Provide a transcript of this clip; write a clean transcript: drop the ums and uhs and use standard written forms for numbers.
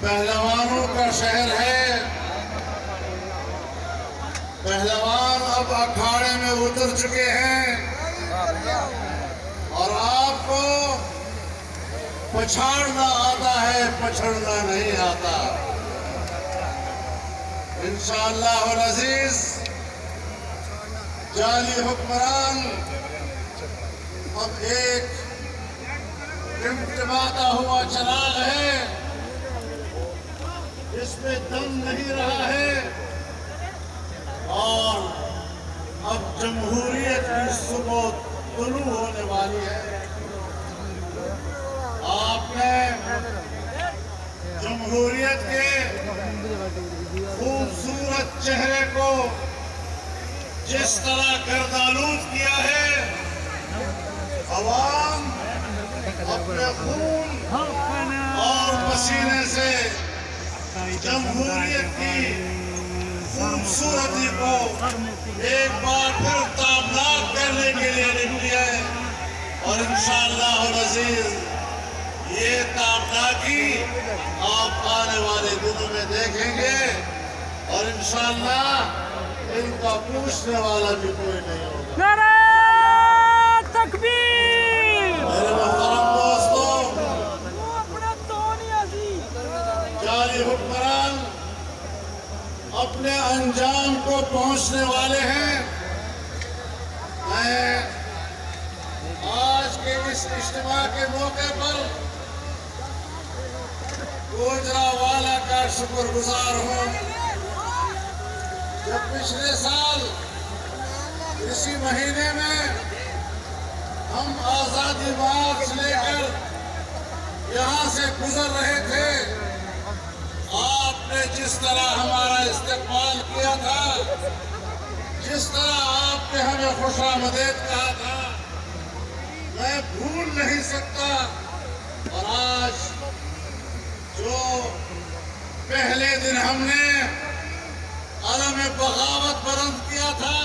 पहलवानों का शहर है। पहलवान अब अखाड़े में उतर चुके हैं और आपको पछाड़ना आता है, पछड़ना नहीं आता। इंशाअल्लाह अज़ीज जाली हुक्मरान अब एक टिमटिमाता हुआ चराग है, इसमें दम नहीं रहा है और अब जमहूरियत की सुबह तुलू होने वाली है। आपने जमहूरियत के खूबसूरत चेहरे को जिस तरह गर्दालूद किया है, अवाम अपने खून और पसीने से जमहूरियत की खूबसूरती को एक बार फिर ताबनाक करने के लिए निकली है और इंशाअल्लाह अज़ीज ये ताबनाकी आप आने वाले दिनों में देखेंगे और इंशाअल्लाह इनका पूछने वाला भी कोई नहीं होगा। नारे तकबीर। मेरे मोहतरम दोस्तों, जाली हुक्मरान अपने अंजाम को पहुंचने वाले हैं। मैं आज के इस इज्तिमा के मौके पर गुजरांवाला का शुक्रगुजार हूं। जब पिछले साल इसी महीने में हम आजादी मार्च लेकर यहाँ से गुजर रहे थे, आपने जिस तरह हमारा इस्तकबाल किया था, जिस तरह आपने हमें खुशामदीद कहा था, मैं भूल नहीं सकता। और आज जो पहले दिन हमने अलम बगावत बुलंद किया था,